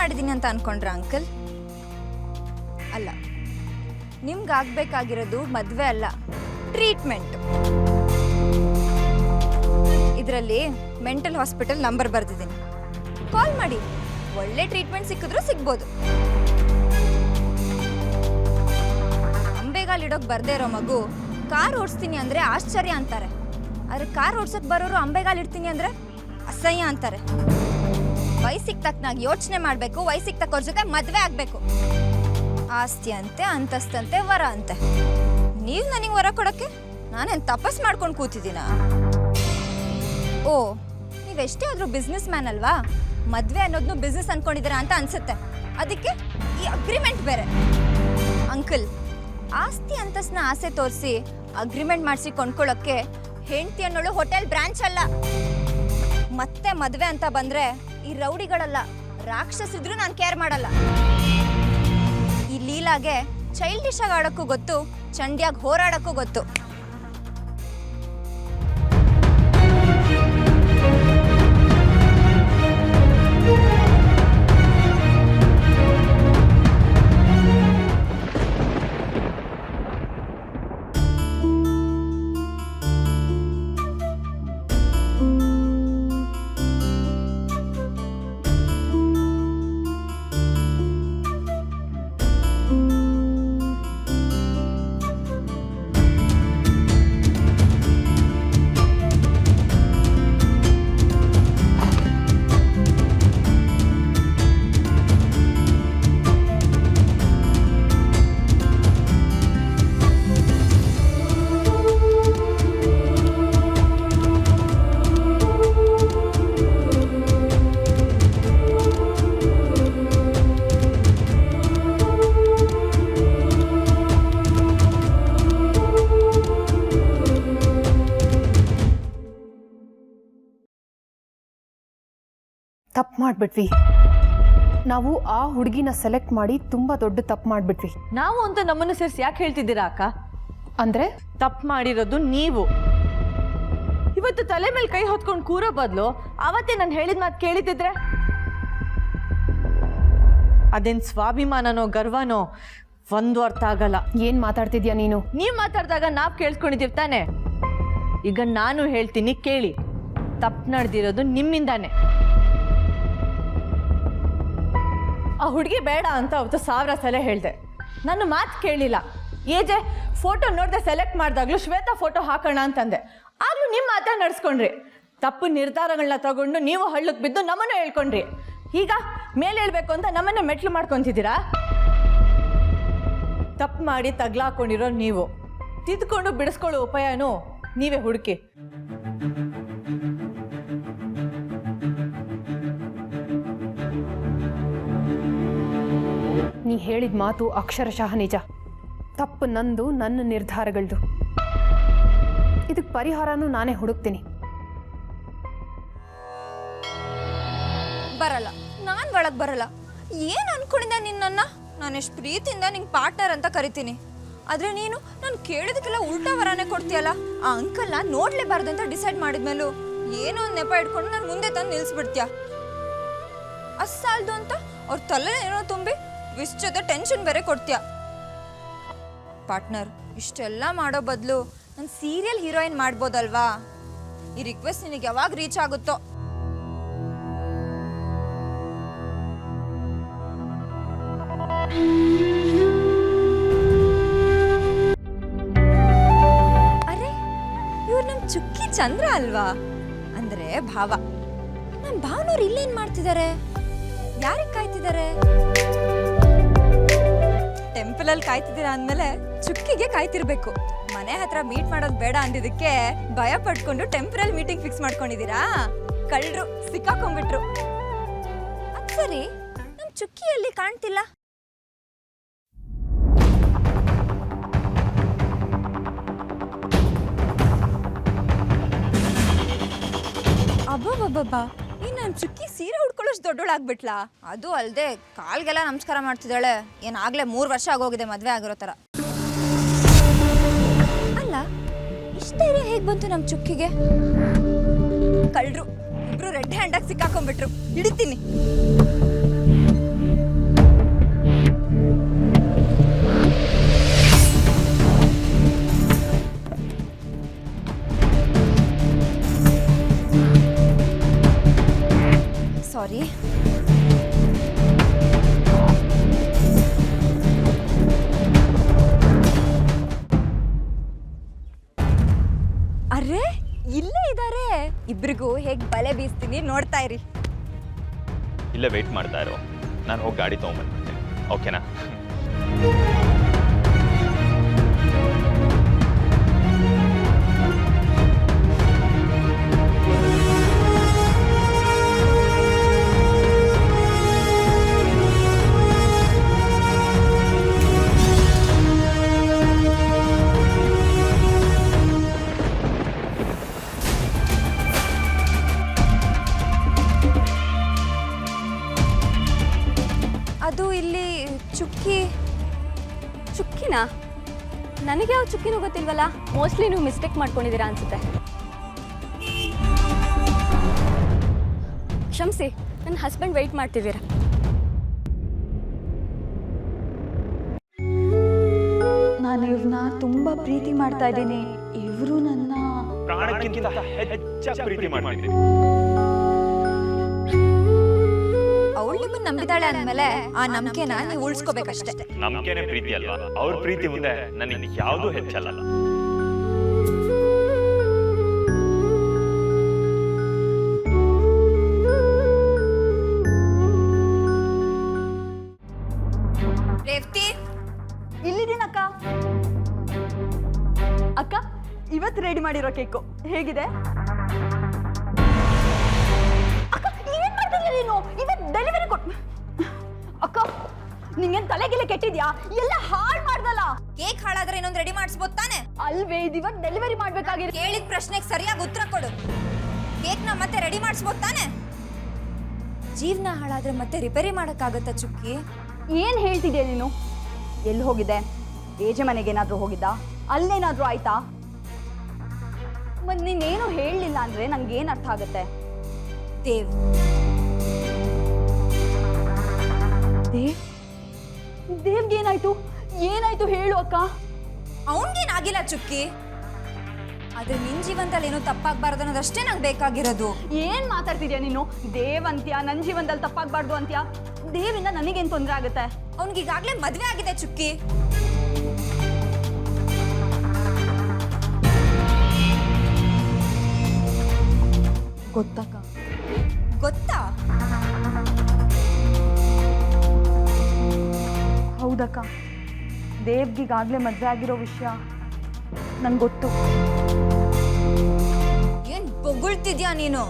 ಮಾಡಿದ್ದೀನಿ ಅಂತ ಅನ್ಕೊಂಡ್ರ ಅಂಕಲ್? ಅಲ್ಲ, ನಿಮ್ಗಾಗಬೇಕಾಗಿರೋದು ಮದುವೆ ಅಲ್ಲ, ಟ್ರೀಟ್ಮೆಂಟ್. ಇದರಲ್ಲಿ ಮೆಂಟಲ್ ಹಾಸ್ಪಿಟಲ್ ನಂಬರ್ ಬರೆದಿದ್ದೀನಿ. ಕಾಲ್ ಮಾಡಿ, ಒಳ್ಳೆ ಟ್ರೀಟ್ಮೆಂಟ್ ಸಿಕ್ಕಿದ್ರೂ ಸಿಗ್ಬೋದು. ಅಂಬೆಗಾಲಿಡೋಕೆ ಬರ್ದೇ ಇರೋ ಮಗು ಕಾರ್ ಓಡಿಸ್ತೀನಿ ಅಂದರೆ ಆಶ್ಚರ್ಯ ಅಂತಾರೆ. ಆದರೆ ಕಾರ್ ಓಡ್ಸೋಕೆ ಬರೋರು ಅಂಬೆಗಾಲಿಡ್ತೀನಿ ಅಂದರೆ ಅಸಹ್ಯ ಅಂತಾರೆ. ವಯಸ್ಸಿಗೆ ತಕ್ಕನಾಗಿ ಯೋಚನೆ ಮಾಡಬೇಕು, ವಯಸ್ಸಿಗೆ ತಕ್ಕವ್ರ ಜೊತೆ ಮದುವೆ ಆಗಬೇಕು. ಆಸ್ತಿ ಅಂತೆ, ಅಂತಸ್ತಂತೆ, ವರ ಅಂತೆ. ನೀವು ನನಗೆ ವರ ಕೊಡೋಕ್ಕೆ ನಾನೇನು ತಪಸ್ ಮಾಡ್ಕೊಂಡು ಕೂತಿದ್ದೀನ? ಓ, ನೀವೆಷ್ಟೇ ಆದರೂ ಬಿಸ್ನೆಸ್ ಮ್ಯಾನ್ ಅಲ್ವಾ? ಮದುವೆ ಅನ್ನೋದನ್ನು ಬಿಸ್ನೆಸ್ ಅನ್ಕೊಂಡಿದ್ದೀರಾ ಅಂತ ಅನ್ಸುತ್ತೆ. ಅದಕ್ಕೆ ಈ ಅಗ್ರಿಮೆಂಟ್ ಬೇರೆ. ಅಂಕಲ್, ಆಸ್ತಿ ಅಂತಸ್ನ ಆಸೆ ತೋರಿಸಿ ಅಗ್ರಿಮೆಂಟ್ ಮಾಡಿಸಿ ಕೊಂಡ್ಕೊಳ್ಳೋಕ್ಕೆ ಹೆಂಡತಿ ಅನ್ನೋಳು ಹೋಟೆಲ್ ಬ್ರಾಂಚ್ ಅಲ್ಲ. ಮತ್ತೆ ಮದುವೆ ಅಂತ ಬಂದರೆ ಈ ರೌಡಿಗಳಲ್ಲ, ರಾಕ್ಷಸಿದ್ರು ನಾನು ಕೇರ್ ಮಾಡಲ್ಲ. ಈ ಲೀಲಾಗೆ ಚೈಲ್ಡಿಶ್ ಆಗಿ ಆಡೋಕ್ಕೂ ಗೊತ್ತು, ಚಂಡಿಯಾಗಿ ಹೋರಾಡೋಕ್ಕೂ ಗೊತ್ತು. ತಪ್ಪು ಮಾಡಿಬಿಟ್ವಿ ನಾವು. ಆ ಹುಡುಗಿನ ಸೆಲೆಕ್ಟ್ ಮಾಡಿ ತುಂಬ ದೊಡ್ಡ ತಪ್ಪು ಮಾಡಿಬಿಟ್ವಿ ನಾವು ಅಂತ ನಮ್ಮನ್ನು ಸೇರಿಸಿ ಯಾಕೆ ಹೇಳ್ತಿದ್ದೀರಾ ಅಕ್ಕ? ಅಂದರೆ ತಪ್ಪು ಮಾಡಿರೋದು ನೀವು. ಇವತ್ತು ತಲೆ ಮೇಲೆ ಕೈ ಹೊತ್ಕೊಂಡು ಕೂರೋ ಬದಲು ಅವತ್ತೇ ನಾನು ಹೇಳಿದ ಮಾತು ಕೇಳಿದ್ದಿದ್ರೆ ಅದೇನು ಸ್ವಾಭಿಮಾನನೋ ಗರ್ವನೋ ಒಂದು ಅರ್ಥ ಆಗಲ್ಲ. ಏನು ಮಾತಾಡ್ತಿದ್ಯಾ ನೀನು? ನೀವು ಮಾತಾಡಿದಾಗ ನಾವು ಕೇಳಿಸ್ಕೊಂಡಿದ್ದೀವಿ ತಾನೆ. ಈಗ ನಾನು ಹೇಳ್ತೀನಿ ಕೇಳಿ. ತಪ್ಪು ನಡೆದಿರೋದು ನಿಮ್ಮಿಂದಾನೆ. ಆ ಹುಡುಗಿ ಬೇಡ ಅಂತ ಅವತ್ತು 1000 ಸಲ ಹೇಳಿದೆ. ನನ್ನ ಮಾತು ಕೇಳಿಲ್ಲ. ಏಜೆ ಫೋಟೋ ನೋಡಿದೆ ಸೆಲೆಕ್ಟ್ ಮಾಡಿದಾಗಲೂ ಶ್ವೇತಾ ಫೋಟೋ ಹಾಕೋಣ ಅಂತಂದೆ. ಆಗಲೂ ನಿಮ್ಮ ಮಾತೇ ನಡೆಸ್ಕೊಂಡ್ರಿ. ತಪ್ಪು ನಿರ್ಧಾರಗಳನ್ನ ತಗೊಂಡು ನೀವು ಹಳ್ಳಕ್ಕೆ ಬಿದ್ದು ನಮ್ಮನ್ನು ಹೇಳ್ಕೊಂಡ್ರಿ. ಈಗ ಮೇಲೆ ಹೇಳ್ಬೇಕು ಅಂತ ನಮ್ಮನ್ನೇ ಮೆಟ್ಲು ಮಾಡ್ಕೊತಿದ್ದೀರಾ? ತಪ್ಪು ಮಾಡಿ ತಗ್ಲಾಕೊಂಡಿರೋ ನೀವು, ತಿದ್ಕೊಂಡು ಬಿಡಿಸ್ಕೊಳ್ಳೋ ಉಪಾಯನೂ ನೀವೇ ಹುಡುಕಿ. ನೀ ಹೇಳಿದ ಮಾತು ಅಕ್ಷರಶಃ ನಿಜ. ತಪ್ಪು ನಂದು, ನನ್ನ ನಿರ್ಧಾರಗಳದು. ಇದಕ್ಕೆ ಪರಿಹಾರನೂ ನಾನೇ ಹುಡುಕ್ತೀನಿ. ಬರಲ್ಲ, ನಾನು ಒಳಗೆ ಬರಲ್ಲ. ಏನು ಅನ್ಕೊಂಡಿದ್ದೆ ನಿನ್ನನ್ನು? ನಾನು ಎಷ್ಟು ಪ್ರೀತಿಯಿಂದ ನಿಂಗೆ ಪಾರ್ಟ್ನರ್ ಅಂತ ಕರಿತೀನಿ. ಆದರೆ ನೀನು ನಾನು ಕೇಳಿದಕ್ಕೆಲ್ಲ ಉಲ್ಟಾ ವರನೇ ಕೊಡ್ತೀಯಲ್ಲ. ಆ ಅಂಕಲ್ನ ನೋಡಲೇಬಾರ್ದು ಅಂತ ಡಿಸೈಡ್ ಮಾಡಿದ್ಮೇಲೂ ಏನೋ ಒಂದು ನೆಪ ಇಟ್ಕೊಂಡು ನಾನು ಮುಂದೆ ತಂದು ನಿಲ್ಲಿಸ್ಬಿಡ್ತೀಯ. ಅಸ್ಸಾಲ್ದು ಅಂತ ಅವ್ರ ತಲೆ ಏನೋ ತುಂಬಿ ವಿಶ್ ಜೊತೆ ಟೆನ್ಷನ್ ಬೇರೆ ಕೊಡ್ತೀಯ. ಪಾರ್ಟ್ನರ್, ಇಷ್ಟೆಲ್ಲ ಮಾಡೋ ಬದಲು ನಾನು ಸೀರಿಯಲ್ ಹೀರೋಯಿನ್ ಮಾಡ್ಬೋದಲ್ವಾ? ಈ ರಿಕ್ವೆಸ್ಟ್ ನಿನಗೆ ಯಾವಾಗ ರೀಚ್ ಆಗುತ್ತೋ. ಅರೆ, ಇವ್ರು ನಮ್ಮ ಚುಕ್ಕಿ ಚಂದ್ರ ಅಲ್ವಾ? ಅಂದ್ರೆ ಭಾವ. ನಮ್ಮ ಭಾವನವ್ರು ಇಲ್ಲೇನ್ ಮಾಡ್ತಿದ್ದಾರೆ? ಯಾರಿಗೆ ಕಾಯ್ತಿದ್ದಾರೆ? ಟೆಂಪಲ್ ಅಲ್ಲಿ ಕಾಯ್ತಿದ್ದೀರಾ ಅಂದಮೇಲೆ ಚುಕ್ಕಿಗೆ ಕಾಯ್ತಿರ್ಬೇಕು. ಮನೆ ಹತ್ರ ಮೀಟ್ ಮಾಡೋದು ಬೇಡ ಅಂದಿದ್ದಕ್ಕೆ ಭಯ ಪಡ್ಕೊಂಡು ಟೆಂಪರಲ್ ಮೀಟಿಂಗ್ ಫಿಕ್ಸ್ ಮಾಡ್ಕೊಂಡಿದ್ದೀರಾ? ಕಳ್ಳರು ಸಿಕ್ಕಾಕೊಂಡ್ಬಿಟ್ರು. ಅದ್ ಸರಿ, ನಮ್ಮ ಚುಕ್ಕಿಯಲ್ಲಿ ಕಾಣ್ತಿಲ್ಲ. ಅಬ್ಬಬ್ಬಬ್ಬಾ, ಈ ನನ್ನ ಚುಕ್ಕಿ ಸೀರೆ ಉಟ್ಕೊಳ್ಳೋಷ್ಟು ದೊಡ್ಡೋಳಾಗ್ಬಿಟ್ಲಾ? ಅದು ಅಲ್ಲದೆ ಕಾಲ್ಗೆಲ್ಲ ನಮಸ್ಕಾರ ಮಾಡ್ತಿದ್ದಾಳೆ. ಏನಾಗಲೇ 3 ವರ್ಷ ಆಗೋಗಿದೆ ಮದುವೆ ಆಗಿರೋ ಥರ. ಅಲ್ಲ, ಇಷ್ಟ ಧೈರ್ಯ ಹೇಗೆ ಬಂತು ನಮ್ಮ ಚುಕ್ಕಿಗೆ? ಕಳ್ಳರು ಇಬ್ರು ರೆಡ್ ಹ್ಯಾಂಡಾಗಿ ಸಿಕ್ಕಾಕೊಂಡ್ಬಿಟ್ರು. ಹಿಡಿತೀನಿ. ಅರೆ ಇಲ್ಲೇ ಇದ್ದಾರೆ. ಇಬ್ರಿಗೂ ಹೇಗ್ ಬಲೆ ಬೀಸ್ತೀನಿ ನೋಡ್ತಾ ಇರಿ. ಇಲ್ಲೇ ವೆಯ್ಟ್ ಮಾಡ್ತಾ ಇರೋ, ನಾನು ಹೋಗಿ ಗಾಡಿ ತೊಗೊಂಬಂದ್ಬಿಡ್ತೀನಿ. ಓಕೆನಾ? ಅದು ಇಲ್ಲಿ ಚುಕ್ಕಿನಾ? ನನಗೆ ಯಾವ ಚುಕ್ಕಿನೂ ಗೊತ್ತಿಲ್ವಲ್ಲ. ಮೋಸ್ಟ್ಲಿ ನೀವು ಮಿಸ್ಟೇಕ್ ಮಾಡ್ಕೊಂಡಿದ್ದೀರಾ ಅನ್ಸುತ್ತೆ. ಕ್ಷಮಿಸಿ, ನನ್ನ ಹಸ್ಬೆಂಡ್ ವೆಯ್ಟ್ ಮಾಡ್ತಿದ್ದೀರಾ. ನಾನು ಇವ್ರನ್ನ ತುಂಬಾ ಪ್ರೀತಿ ಮಾಡ್ತಾ ಇದ್ದೀನಿ. ಇವರು ನನ್ನ ಪ್ರಾಣಕ್ಕಿಂತ ಹೆಚ್ಚು ಪ್ರೀತಿ ಮಾಡ್ತಿದ್ದೀನಿ. ಅವಳು ನಿಮ್ಮನ್ನ ನಂಬಿದಾಳೆ ಅಂದಮೇಲೆ ಆ ನಂಬಿಕೆನ ನೀವು ಉಳಿಸ್ಕೋಬೇಕಷ್ಟೇ. ನಂಬಿಕೆನೇ ಪ್ರೀತಿ ಅಲ್ವಾ? ಅವ್ರ ಪ್ರೀತಿ ಮುಂದೆ ನನಗೆ ಯಾವುದೂ ಹೆಚ್ಚಲ್ಲ. ರೇವತಿ, ಇಲ್ಲಿದ್ದೀನಕ್ಕ. ಅಕ್ಕ, ಇವತ್ತು ರೆಡಿ ಮಾಡಿರೋ ಕೇಕು ಹೇಗಿದೆ? ಅಕ್ಕ, ಏನ್ ಮಾಡ್ತಿದ್ಯಾ ನೀನು? ಇವತ್ತು ಡೆಲಿವರಿ ಅಕ್ಕ, ನಿಂಗೇನ್ ತಲೆಗೆಲೆ ಕೆಟ್ಟಿದ್ಯಾ? ಎಲ್ಲ ಹಾಳು ಮಾಡ್ದಲ್ಲ. ಕೇಕ್ ಹಾಳಾದ್ರೆ ಇನ್ನೊಂದು ರೆಡಿ ಮಾಡಿಸ್ಬೋದು ತಾನೆ? ಅಲ್ವೇ, ಇದು ಇವತ್ತು ಡೆಲಿವರಿ ಮಾಡ್ಬೇಕಾಗಿರೋ. ಕೇಳಿದ ಪ್ರಶ್ನೆಗೆ ಸರಿಯಾಗಿ ಉತ್ತರ ಕೊಡು. ಕೇಕ್ನ ಮತ್ತೆ ರೆಡಿ ಮಾಡಿಸ್ಬೋದು ತಾನೆ? ಜೀವನ ಹಾಳಾದ್ರೆ ಮತ್ತೆ ರಿಪೇರಿ ಮಾಡೋಕ್ಕಾಗತ್ತಾ ಚುಕ್ಕಿ? ಏನ್ ಹೇಳ್ತಿದ್ಯಾ ನೀನು? ಎಲ್ಲಿ ಹೋಗಿದೆ? ಏಜೆ ಮನೆಗೇನಾದ್ರೂ ಹೋಗಿದ್ದ? ಅಲ್ಲೇನಾದ್ರೂ ಆಯ್ತಾ? ಮತ್ ನೀನೇನು ಹೇಳಲಿಲ್ಲ ಅಂದ್ರೆ ನಂಗೇನ್ ಅರ್ಥ ಆಗುತ್ತೆ? ದೇವ್ ದೇವ್ಗೆ ಏನಾಯ್ತು ಹೇಳು ಅಕ್ಕ. ಅವನ್ಗೇನಾಗಿಲ್ಲ ಚುಕ್ಕಿ. ಆದ್ರೆ ನಿನ್ ಜೀವನದಲ್ಲಿ ಏನೋ ತಪ್ಪಾಗ್ಬಾರ್ದು ಅನ್ನೋದಷ್ಟೇ ನಂಗೆ ಬೇಕಾಗಿರೋದು. ಏನ್ ಮಾತಾಡ್ತಿದ್ಯಾ ನೀನು? ದೇವ್ ಅಂತ್ಯ, ನನ್ನ ಜೀವನದಲ್ಲಿ ತಪ್ಪಾಗ್ಬಾರ್ದು ಅಂತ್ಯ. ದೇವಿಂದ ನನಗೇನ್ ತೊಂದರೆ ಆಗುತ್ತೆ? ಅವನಿಗೀಗಾಗ್ಲೇ ಮದ್ವೆ ಆಗಿದೆ ಚುಕ್ಕಿ. ಗೊತ್ತಕ್ಕ? ಗೊತ್ತಾ? ಹೌದಕ್ಕ, ದೇವ್ಗೀಗಾಗ್ಲೇ ಮದ್ವೆ ಆಗಿರೋ ವಿಷಯ ನಂಗೆ ಗೊತ್ತು. ಏನ್ ಬೊಗಳ್ತಿದ್ಯಾ ನೀನು?